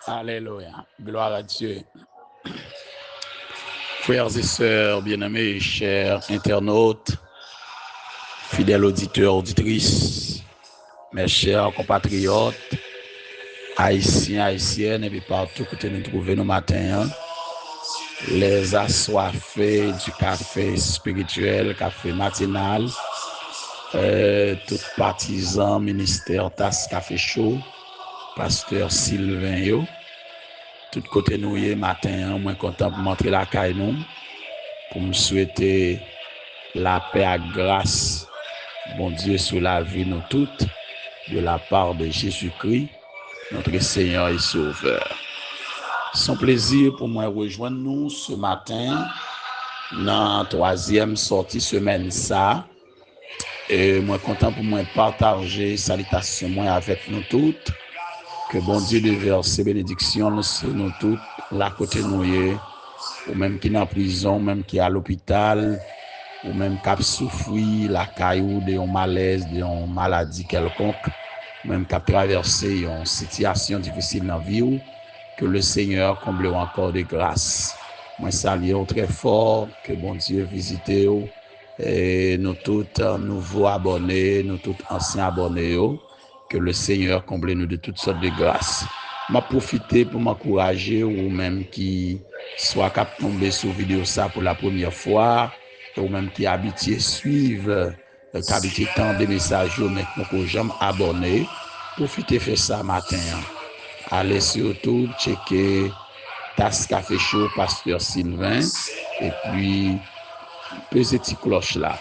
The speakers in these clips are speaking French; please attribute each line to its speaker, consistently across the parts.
Speaker 1: Alléluia. Gloire à Dieu. Frères et sœurs, bien-aimés, chers internautes, fidèles auditeurs, auditrices, mes chers compatriotes, haïtiens, haïtiennes, et puis partout que nous trouvons nos matins, les assoiffés du café spirituel, café matinal, tout partisan, ministère TAS Café Chaud, pasteur Sylvain yo, tout côté nous y matin, moi content pour montrer la caille nous, pour me souhaiter la paix et grâce, bon Dieu, sur la vie nous toutes, de la part de Jésus-Christ, notre Seigneur et Sauveur. C'est un plaisir pour moi de rejoindre nous ce matin dans la troisième sortie semaine ça. Et moi content pour moi partager salutations moi avec nous toutes. Que bon Dieu de verser bénédiction sur nous toutes, la côté nous ou même qui est en prison, même qui est à l'hôpital, ou même qui a souffert la caillou de un malaise, de une maladie quelconque, même qui a traversé une situation difficile dans la vie, que le Seigneur comble encore de grâce. Moi salue très fort, que bon Dieu visite et nous tous nouveaux abonnés, nous tous anciens abonnés, que le Seigneur comble nous de toutes sortes de grâces. M'a profité pour m'encourager ou même qui soit capable de tomber sur vidéo ça pour la première fois, ou même qui habitué suivre, qui habitué tant de messages, mais qu'on jamais abonné, profitez faire ça matin. Allez sur YouTube, checker TAS Café Chaud, pasteur Sylvain, et puis petite cloche là.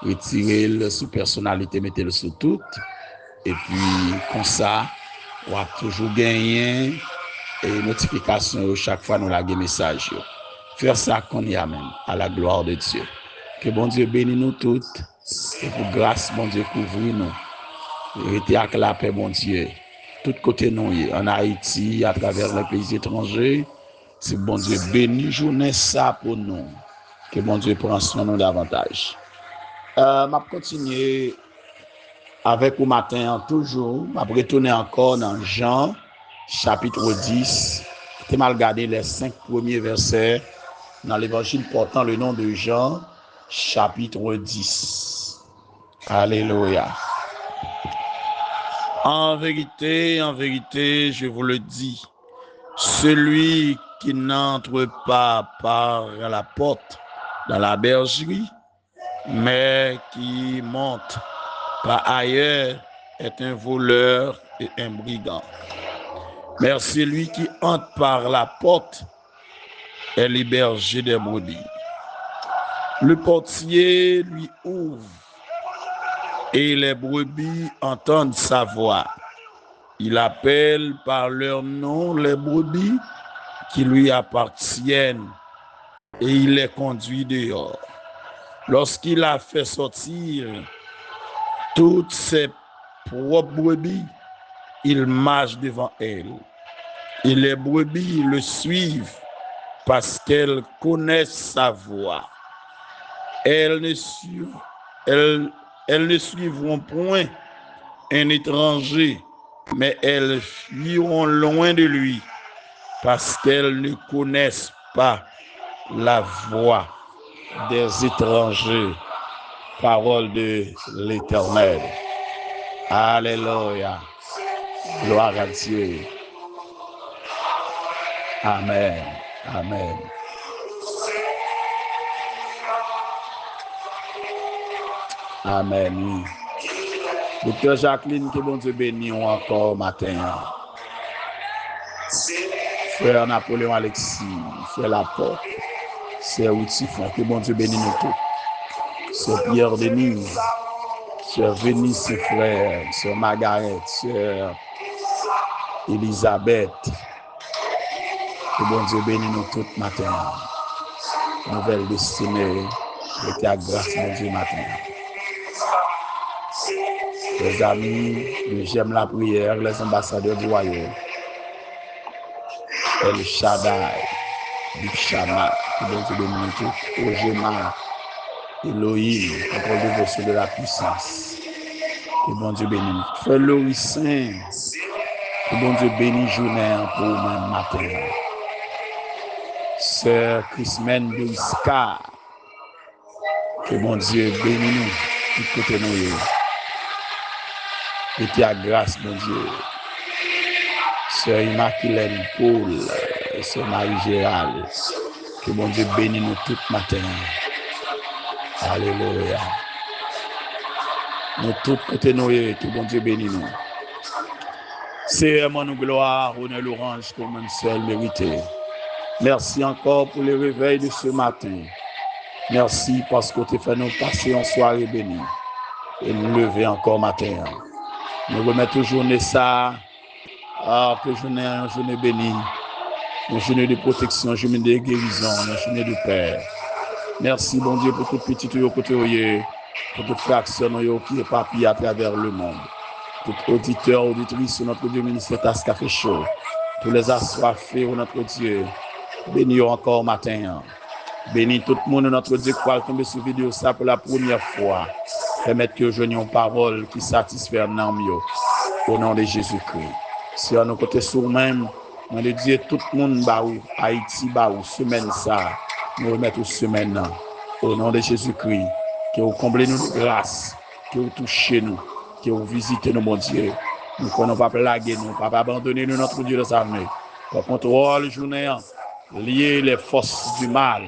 Speaker 1: Retirez-le sous personnalité, mettez-le sous tout. Et puis, comme ça, on va toujours gagner et notification chaque fois nous laguer message. Faire ça qu'on y a même, à la gloire de Dieu. Que bon Dieu bénisse nous toutes. Et pour grâce, bon Dieu couvre nous. Restez avec la paix, bon Dieu. Tout côté nous, en Haïti, à travers les pays étrangers. C'est bon Dieu bénisse journée ça pour nous. Que bon Dieu prenne soin de nous davantage. Je continue avec au matin toujours. Je retourner encore dans Jean, chapitre 10. Je vais regarder les 5 premiers versets dans l'évangile portant le nom de Jean, chapitre 10. Alléluia. En vérité, je vous le dis, celui qui n'entre pas par la porte dans la bergerie, mais qui monte par ailleurs est un voleur et un brigand. Mais celui qui entre par la porte est le berger des brebis. Le portier lui ouvre et les brebis entendent sa voix. Il appelle par leur nom les brebis qui lui appartiennent et il les conduit dehors. Lorsqu'il a fait sortir toutes ses propres brebis, il marche devant elles. Et les brebis le suivent parce qu'elles connaissent sa voix. Elles ne suivront point un étranger, mais elles fuiront loin de lui parce qu'elles ne connaissent pas la voix des étrangers. Parole de l'Éternel. Alléluia. Gloire à Dieu. Amen. Amen. Amen. Docteur Jacqueline, que bon Dieu bénisse encore matin. Frère Napoléon Alexis, frère Laporte, Sœur Outifon, que bon Dieu bénisse nous tous. Sœur Pierre Denise, Sœur Vénice, ses frères, Sœur Margaret, Sœur Elisabeth. Que bon Dieu bénisse nous toutes matin. Nouvelle destinée, de ta grâce, mon Dieu, matin. Les amis, j'aime la prière, les ambassadeurs du royaume. El Shaddai, Big Shama, que bon Dieu bénisse nous toutes. Ogema, Elohim, contrôle de vos de la puissance. Que bon Dieu bénisse. Frère Louis Saint, Que bon Dieu bénisse journée pour même matin. Sœur Christine Briska. Que bon Dieu bénisse nous, tout côté nous. Et qui a grâce, mon Dieu. Sœur Immaculée Paul, Sœur Marie-Gérald. Que bon Dieu bénisse nous tout matin. Alléluia. Nous tous côté nous, que bon Dieu bénisse nous. C'est mon gloire, honneur, l'orange, comme un seul mérité. Merci encore pour le réveil de ce matin. Merci parce que tu fait nous passer en soirée bénie et nous lever encore matin. Nous remettons journée ça, que journée, une journée bénie, une journée de protection, une journée de guérison, une journée de paix. Merci, bon Dieu, pour tout petit côté, pour toute fraction qui est papillée à travers le monde. Tout auditeur, auditrice sur notre Dieu ministère Tasse Café Show. Tous les assoiffés, notre Dieu. Bénis encore matin. Bénis tout le monde, notre Dieu, qui va tomber sur vidéo ça pour la première fois. Permettre que je n'ai parole qui satisfait mieux. Au nom de Jésus-Christ. Si à nos côtés sur même, on le dit tout le monde, Haïti, semaine ça. Nous remettons semaine. Au nom de Jésus-Christ. Que vous comblez nous de grâce. Que vous touchez nous. Que vous visitez nous, mon Dieu. Nous ne pouvons pas plaguer nous, pas abandonner nous, notre Dieu des armées. Pour contrôler la journée, lier les forces du mal,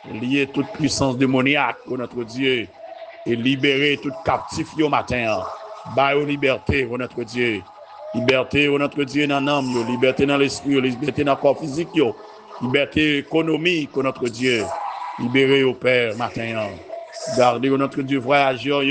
Speaker 1: lier toute puissance démoniaque, pour notre Dieu, et libérer tout captif au matin. Baille liberté, pour notre Dieu. Liberté, pour notre Dieu, dans l'âme, liberté dans l'esprit, liberté dans le corps physique, liberté économique, pour notre Dieu. Libérer au Père, matin. Gardez notre Dieu, voyageur,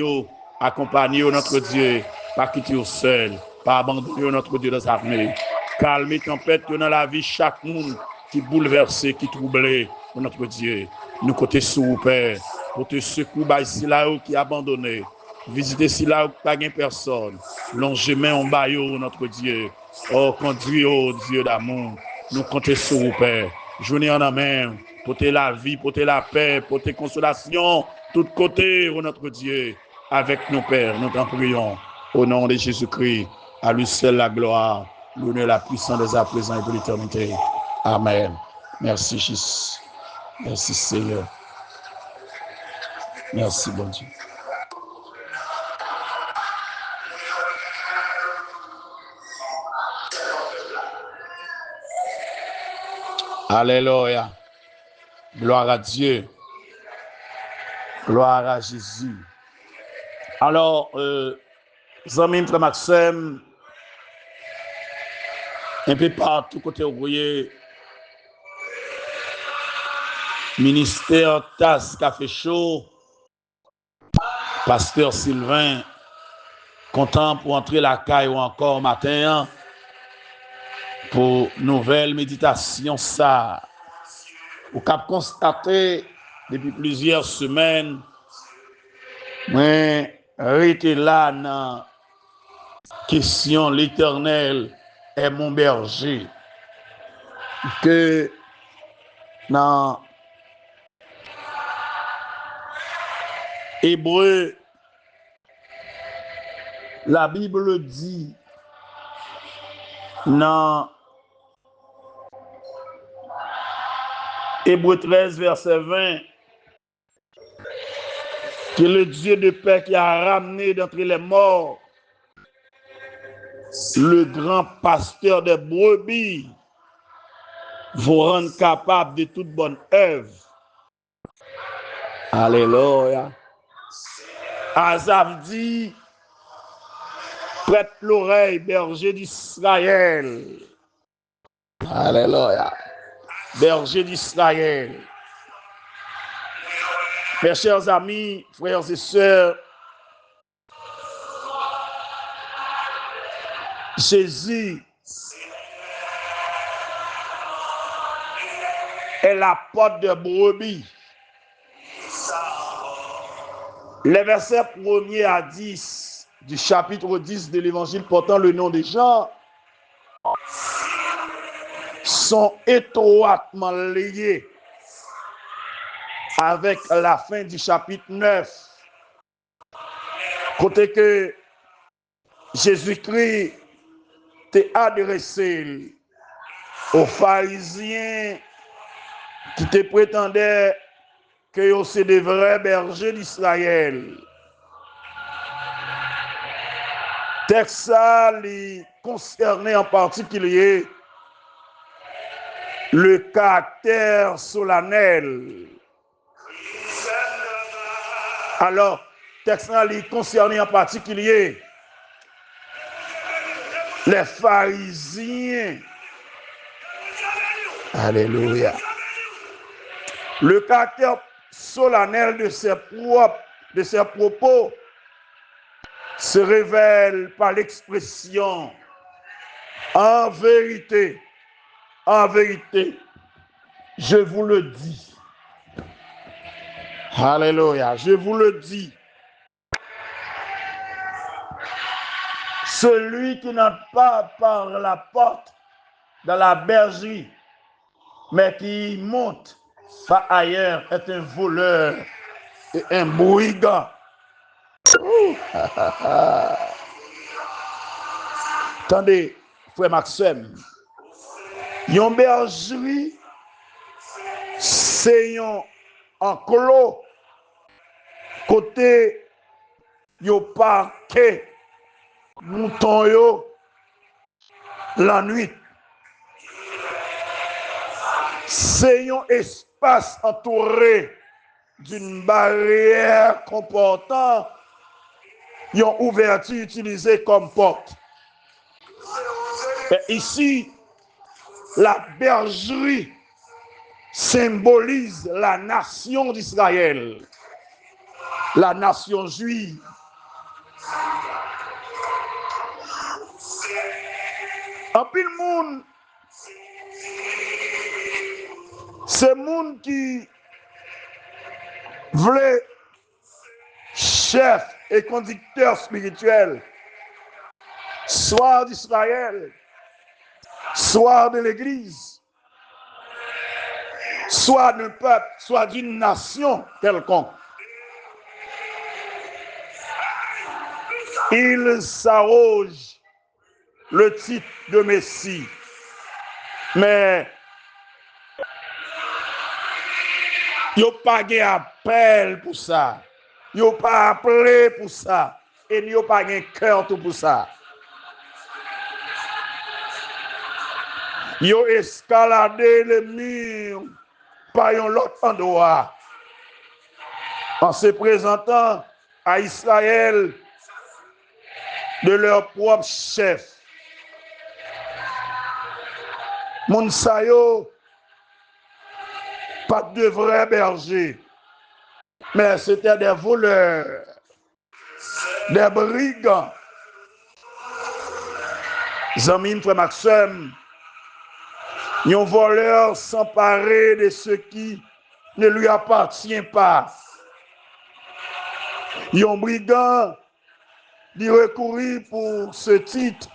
Speaker 1: accompagner notre Dieu, pas quitter seul, pas abandonner notre Dieu dans sa armée. Calmer tempête dans la vie chaque monde qui bouleversé, qui troublé, notre Dieu. Nous côté sous Père, pour te secouer ici là où qui abandonné, visiter ici là où pas de personne, longer main en bas notre Dieu. Oh conduis oh Dieu d'amour, nous compter sur vous Père. Journée en main, pour te la vie, pour te la paix, pour te consolation, tout côté oh notre Dieu. Avec nos pères, nous t'en prions. Au nom de Jésus-Christ, à lui seul la gloire, l'honneur, la puissance des à présent et pour l'éternité. Amen. Merci Jésus. Merci Seigneur. Merci bon Dieu. Alléluia. Gloire à Dieu. Gloire à Jésus. Alors, Zamim Maxime, un peu partout côté vous voyez, ministère Tasse Café Show, pasteur Sylvain, content pour entrer la caille ou encore matin pour nouvelle méditation ça. Vous cap constater depuis plusieurs semaines, mais été là dans question l'Éternel est mon berger, que dans Hébreu, la Bible dit dans Hébreu 13, verset 20, que le Dieu de paix qui a ramené d'entre les morts le grand pasteur des brebis vous rendre capable de toute bonne œuvre. Alléluia. Asaph dit, prête l'oreille, berger d'Israël. Alléluia. Berger d'Israël. Mes chers amis, frères et sœurs, Jésus est la porte de brebis. Les versets 1er à 10 du chapitre 10 de l'évangile portant le nom de Jean sont étroitement liés avec la fin du chapitre 9. Côté que Jésus-Christ t'es adressé aux pharisiens qui te prétendaient que c'est des vrais bergers d'Israël. Texte ça concernait en particulier le caractère solennel. Alors, texte ça concernait en particulier les pharisiens. Alléluia. Le caractère solennel de ses propos se révèle par l'expression en vérité, je vous le dis. Alléluia, je vous le dis. Celui qui n'entre pas par la porte dans la bergerie, mais qui monte par ailleurs est un voleur et un brigand. Attendez, frère Maxime, yon bergerie, c'est yon enclos côté yon parquet mouton yo la nuit. C'est un espace entouré d'une barrière comportant une ouverture utilisée comme porte. Et ici, la bergerie symbolise la nation d'Israël, la nation juive. En pile monde, c'est monde qui voulait chef et conducteur spirituel, soit d'Israël, soit de l'Église, soit d'un peuple, soit d'une nation quelconque. Il s'arroge le titre de Messie, mais il n'y a pas d'appel pour ça, il n'y a pas appelé pour ça, et il n'y a pas de cœur pour ça. Il a escaladé le mur par un autre endroit en se présentant à Israël de leur propre chef. Moun sa yo, pas de vrais bergers, mais c'était des voleurs, des brigands. Zamine, frère Maxime, un voleur s'emparer de ce qui ne lui appartient pas. Un brigand d'y recourir pour ce titre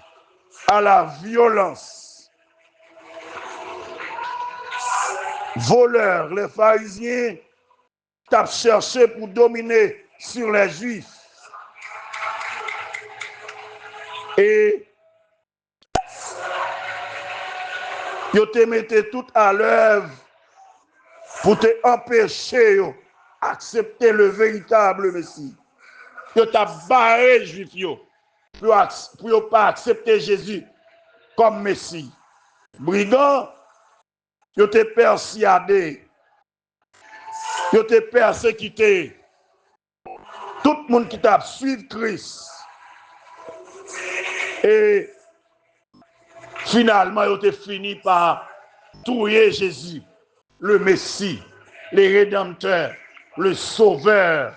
Speaker 1: à la violence. Voleurs, les pharisiens t'ont cherché pour dominer sur les Juifs. Et ils te mettaient tout à l'œuvre pour te empêcher d'accepter le véritable Messie. Ils t'ont barré les Juifs pour ne pas accepter Jésus comme Messie. Brigands, ils te persuadé, ils te persécuté. Tout le monde qui t'a suivi Christ. Et finalement, ils ont fini par tuer Jésus, le Messie, le Rédempteur, le Sauveur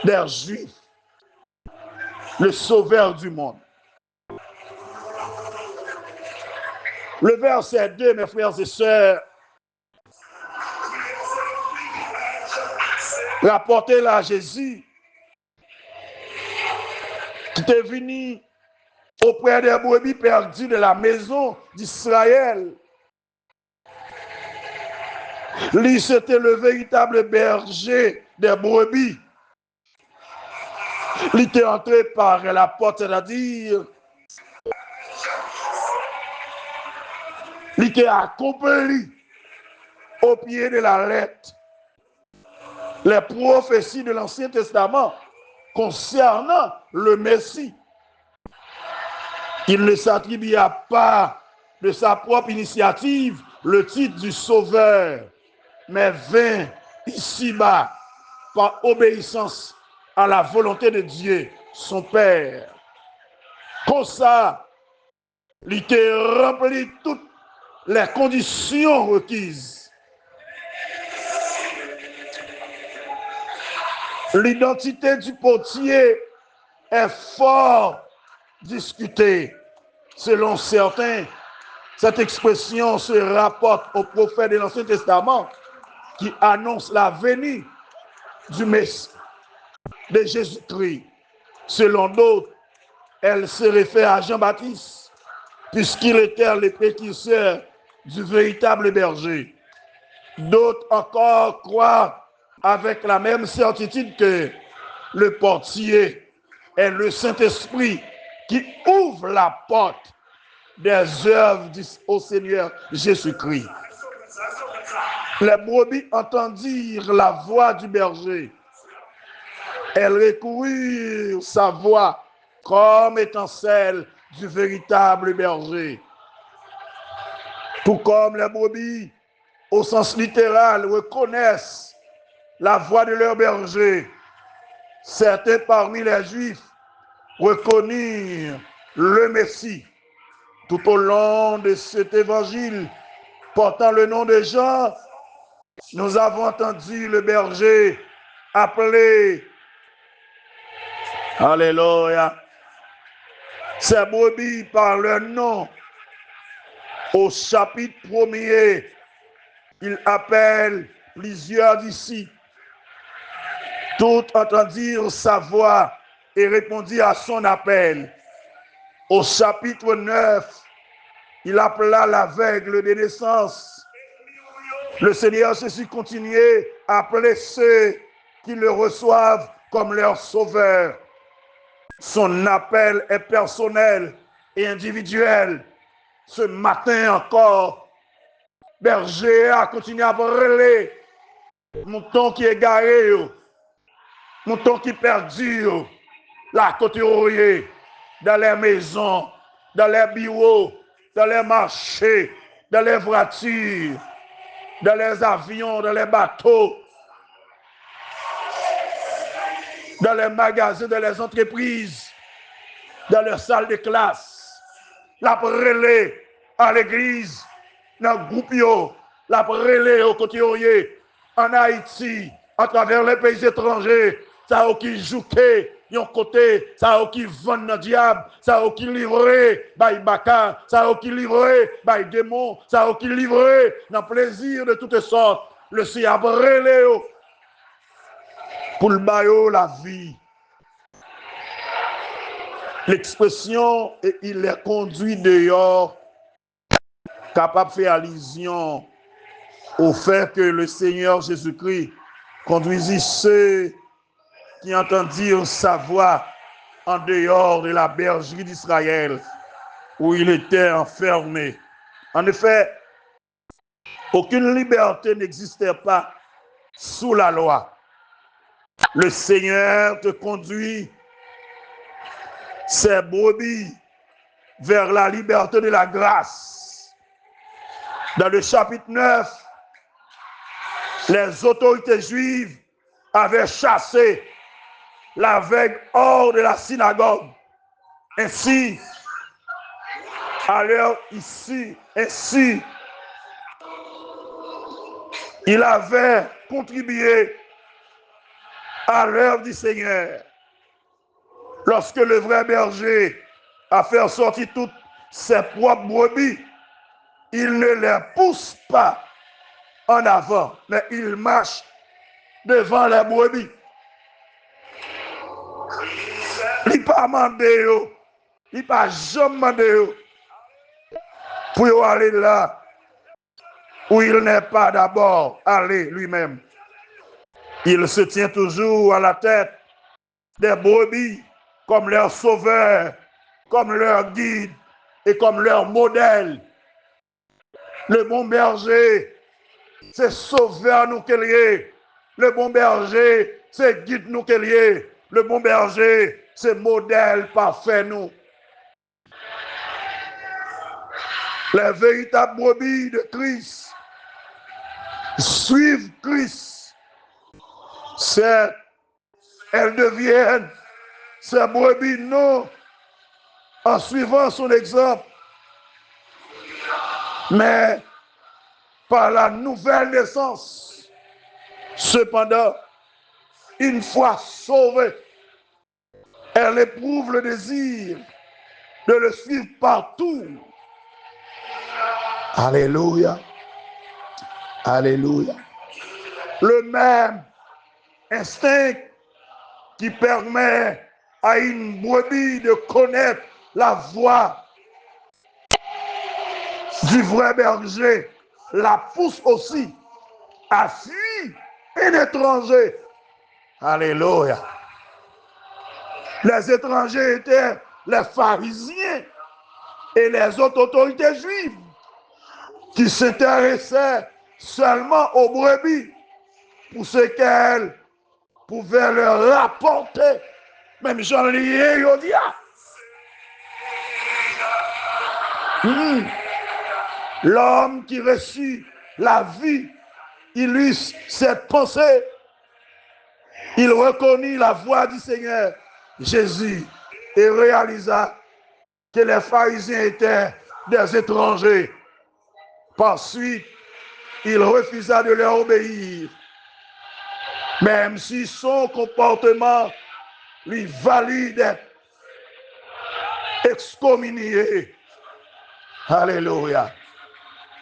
Speaker 1: des Juifs, le Sauveur du monde. Le verset 2, mes frères et sœurs, rapporté là à Jésus, qui est venu auprès des brebis perdues de la maison d'Israël. Lui, c'était le véritable berger des brebis. Il était entré par la porte, c'est-à-dire
Speaker 2: Il était accompli au pied de la lettre les prophéties de l'Ancien Testament concernant le Messie. Il ne s'attribua pas de sa propre initiative le titre du Sauveur, mais vint ici-bas par obéissance à la volonté de Dieu, son Père. Comme ça, il était rempli toutes les conditions requises. L'identité du portier est fort discutée. Selon certains, cette expression se rapporte au prophète de l'Ancien Testament qui annonce la venue du Messie, de Jésus-Christ. Selon d'autres, elle se réfère à Jean-Baptiste, puisqu'il était le précurseur du véritable berger. D'autres encore croient avec la même certitude que le portier est le Saint-Esprit qui ouvre la porte des œuvres au Seigneur Jésus-Christ. Les brebis entendirent la voix du berger. Elles recoururent sa voix comme étant celle du véritable berger. Tout comme les brebis, au sens littéral, reconnaissent la voix de leur berger, certains parmi les Juifs reconnurent le Messie. Tout au long de cet évangile portant le nom de Jean, nous avons entendu le berger appeler, alléluia, ces brebis par leur nom. Au chapitre 1er, il appelle plusieurs disciples. Tous entendirent sa voix et répondirent à son appel. Au chapitre 9, il appela l'aveugle de naissance. Le Seigneur Jésus continuait à appeler ceux qui le reçoivent comme leur sauveur. Son appel est personnel et individuel. Ce matin encore, berger a continué à brûler. Mouton qui est garé, mouton qui perdu, la côté dans les maisons, dans les bureaux, dans les marchés, dans les voitures, dans les avions, dans les bateaux, dans les magasins, dans les entreprises, dans les salles de classe. La brûlée à l'église, dans le groupe, la brûlée au côté en Haïti, à travers les pays étrangers, ça a qui joué, yon côté, ça a qui vend le diable, ça a qui livré, by baka, ça a qui livré, by démon, ça a qui livré, dans plaisir de toutes sortes. Le Seigneur a brûlé pour le baillot la vie. L'expression « et il les conduit dehors » capable de faire allusion au fait que le Seigneur Jésus-Christ conduisit ceux qui entendirent sa voix en dehors de la bergerie d'Israël où il était enfermé. En effet, aucune liberté n'existait pas sous la loi. Le Seigneur te conduit ses brebis vers la liberté de la grâce. Dans le chapitre 9, les autorités juives avaient chassé l'aveugle hors de la synagogue. Ainsi, il avait contribué à l'œuvre du Seigneur. Lorsque le vrai berger a fait sortir toutes ses propres brebis, il ne les pousse pas en avant, mais il marche devant les brebis. Il n'a pas demandé, il n'a pas jamais demandé pour aller là où il n'est pas d'abord allé lui-même. Il se tient toujours à la tête des brebis comme leur sauveur, comme leur guide et comme leur modèle. Le bon berger, c'est sauveur nous qu'il est. Le bon berger, c'est guide nous qu'il est. Le bon berger, c'est modèle parfait nous. Les véritables brebis de Christ suivent Christ. Elles deviennent ces brebis non en suivant son exemple, mais par la nouvelle naissance. Cependant, une fois sauvée, elle éprouve le désir de le suivre partout. Alléluia. Alléluia. Le même instinct qui permet à une brebis de connaître la voix du vrai berger la pousse aussi à fuir un étranger. Alléluia. Les étrangers étaient les pharisiens et les autres autorités juives qui s'intéressaient seulement aux brebis pour ce qu'elles pouvaient leur rapporter. Même j'en lié, yo dit. L'homme qui reçut la vie illustre cette pensée. Il reconnut la voix du Seigneur Jésus et réalisa que les pharisiens étaient des étrangers. Par suite, il refusa de leur obéir, même si son comportement lui valut d'être excommunié. Alléluia.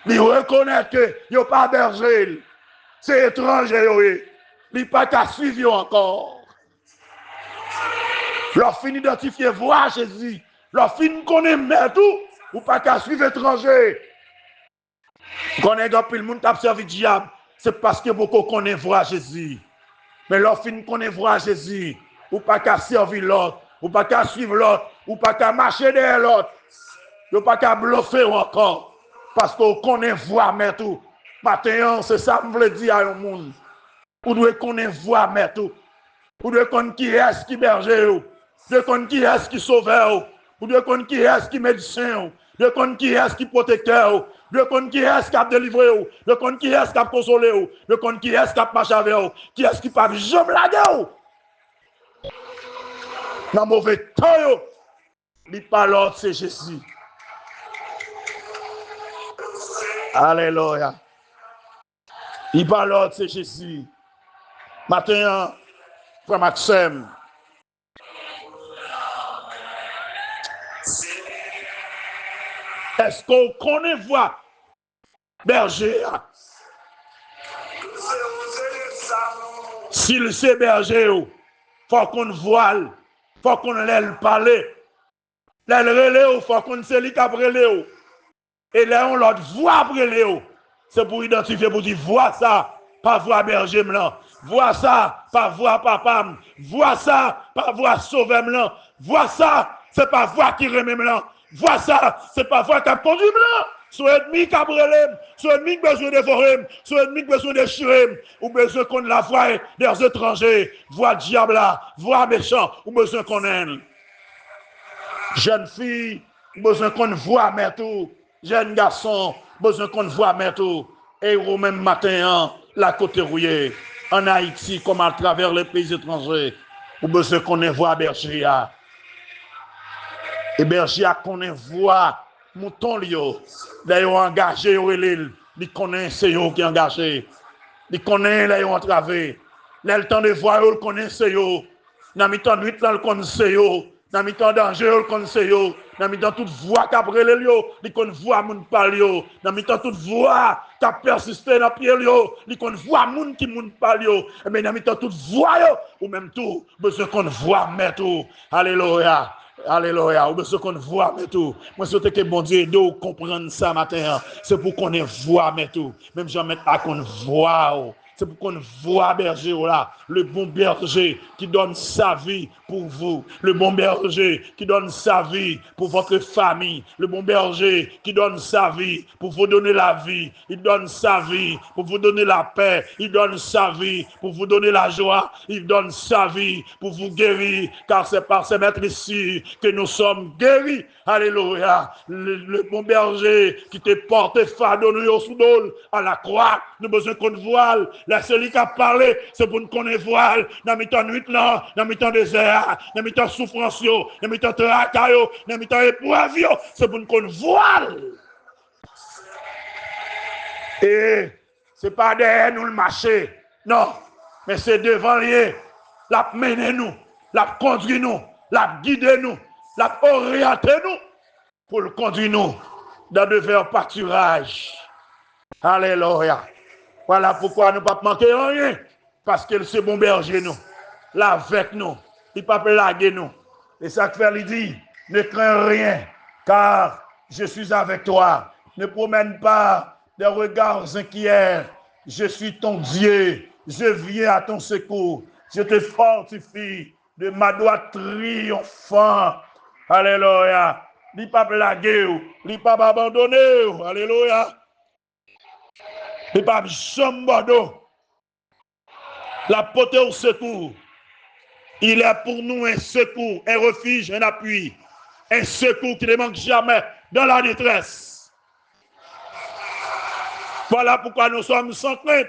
Speaker 2: Il reconnaît que il n'y a pas berger, c'est étranger. Il n'y a pas qu'à suivre encore. Leur fin identifier voir Jésus, leur fin connaître tout, ou pas qu'à suivre étranger. Quand on a le monde qui a servi le diable, c'est parce que beaucoup connaissent voir Jésus. Mais leur fin connaît voir Jésus, ou pas qu'à servir l'autre, ou pas qu'à suivre l'autre, ou pas qu'à marcher derrière l'autre, ou pas qu'à bluffer encore. Parce qu'on connaît voir mais tout. Maintenant, c'est ça que je veux dire à un monde. Vous devez connaître voir mais tout. Vous devez connaître qui est qui berger. Vous devez connaître qui est qui sauveur. Vous devez connaître qui est qui médecin. Vous devez connaître qui est qui protecteur. Vous devez connaître qui est qui a délivré. Vous devez connaître qui est qui a consolé. Vous devez connaître qui est qui a marché avec vous. Qui est qui n'a jamais lagué. Dans le mauvais temps, il n'y a pas l'autre, c'est Jésus. Alléluia. Il n'y a pas l'autre, c'est Jésus. Maintenant, frère Maxime, est-ce qu'on connaît voir berger? S'il sait berger, il faut qu'on voit, il faut qu'on l'aille parler. L'aile relais, il faut qu'on se lit après Léo. Et là, on l'autre voix après Léo. C'est pour identifier, pour dire, vois ça, pas voir berger blanc. Vois ça, pas voir papa. Vois ça, pas voir sauver blanc. Vois ça, c'est pas voir qui remet blanc. Vois ça, c'est pas voir qui a conduit blanc. Soit ennemi qui a brûlé, soit ennemi qui a besoin de dévorer, soit ennemi qui a besoin de déchirer, ou besoin qu'on la voie des étrangers. Vois diable là, vois méchant, ou besoin qu'on aime. Jeune fille, besoin qu'on voit mais tout. Jeune garçon, besoin qu'on voit mais tout. Et au même matin, la côte rouillée, en Haïti, comme à travers les pays étrangers, ou besoin qu'on voit berger. Et berger qu'on voit mouton lio. D'ailleurs engagé il connaît c'est eux qui engagé. Il connaît là ont travé. Là le temps de voir il connaît c'est eux. Dans mi temps nuit là il connaît c'est eux. Dans mi temps danger il connaît c'est eux. Dans mi temps toute voix qu'après les yo, il connaît voix moun parle yo. Dans mi temps toute voix qui persisté dans pied yo, il connaît voix moun qui moun parle yo. Mais dans mi temps toute voix yo ou même tout besoin qu'on voit mais tout. Alléluia. Alléluia, ou besoin qu'on voit mais tout. Moi souhaite que bon Dieu de comprendre ça matin, c'est pour qu'on voit mais tout. Même jamais à qu'on voit. C'est pour qu'on voit berger là, le bon berger qui donne sa vie pour vous, le bon berger qui donne sa vie pour votre famille, le bon berger qui donne sa vie pour vous donner la vie, il donne sa vie pour vous donner la paix, il donne sa vie pour vous donner la joie, il donne sa vie pour vous guérir, car c'est par ces maîtres ici que nous sommes guéris. Alléluia. Le bon berger qui te porte fardeau nous sous dol à la croix, nous besoin qu'on voile. La seule qui a parlé, c'est pour nous connaître voile. Dans mi-temps nuit là, dans mi-temps désert, dans mi-temps souffrance, dans mi-temps tracaille, dans mi-temps épreuve, c'est pour nous connaître voile. Et c'est pas derrière nous le marché, non, mais c'est devant lui. La mener nous, la conduire nous, la guider nous, la orienter nous pour le conduire nous dans de verts pâturages. Alléluia. Voilà pourquoi nous ne pas manquer rien. Parce que c'est bon berger nous. Là avec nous. Il ne peut pas laguer nous. Et ça que fait lui dit, ne crains rien, car je suis avec toi. Ne promène pas des regards inquiets. Je suis ton Dieu. Je viens à ton secours. Je te fortifie de ma droite triomphant. Alléluia. Il ne peut pas laguer. Il ne peut pas abandonner. Alléluia. Il ne peut pas jamais la portée au secours. Il est pour nous un secours, un refuge, un appui. Un secours qui ne manque jamais dans la détresse. Voilà pourquoi nous sommes sans crainte.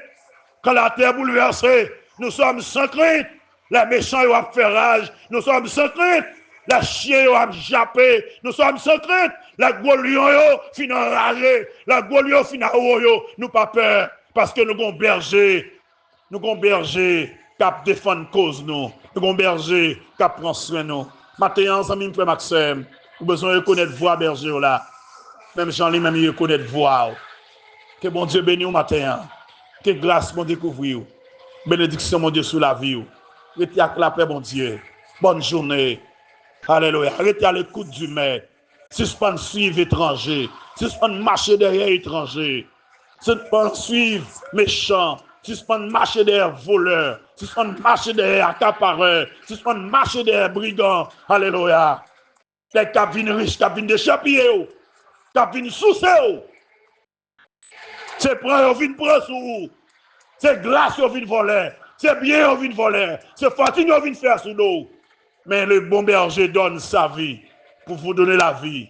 Speaker 2: Quand la terre est bouleversée, nous sommes sans crainte. Les méchants ont fait rage. Nous sommes sans crainte. Les chiens ont jappé. Nous sommes sans crainte. Les gros lions finissent enragés. Les gros lions finissent enragés. Nous pas peur. Parce que nous avons berger. Nous avons berger qui défend cause nous. Nous avons berger qui prend soin de nous. Maintenant, amis, frère Maxime, nous avons besoin de connaître voix berger là. Même Jean-Louis, même il connaît voix. Que bon Dieu bénisse au matin. Que grâce mon découvrir. Bénédiction mon Dieu sur la vie. Restez avec la paix, mon Dieu. Bonne journée. Alléluia. Restez à l'écoute du maître. Suspend suivre étranger. Suspend marcher derrière étranger. Suspend suivre méchant. Suspend marcher derrière voleur. Suspend marcher derrière accapareur. Suspend marcher derrière brigand. Alléluia. Les cabines riches, cabines d'échappier. Cabines sous-sous. C'est prendre, on vient prendre sur vous. C'est grâce, on vient voler. C'est bien, on vient voler. C'est fortune, on vient faire sous nous. Mais le bon berger donne sa vie pour vous donner la vie.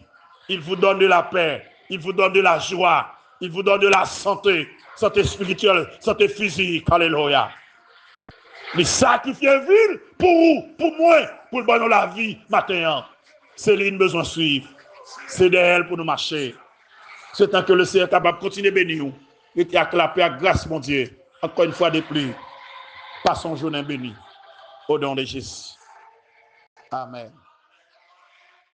Speaker 2: Il vous donne de la paix. Il vous donne de la joie. Il vous donne de la santé. Santé spirituelle, santé physique. Alléluia. Il sacrifie une ville pour vous, pour moi, pour le bonheur de la vie matin. C'est lui qui a besoin de suivre. C'est d'elle pour nous marcher. C'est tant que le Seigneur est capable de continuer à bénir nous. Et à la paix, à grâce, mon Dieu. Encore une fois de plus. Passons journée bénie. Au nom de Jésus. Amen.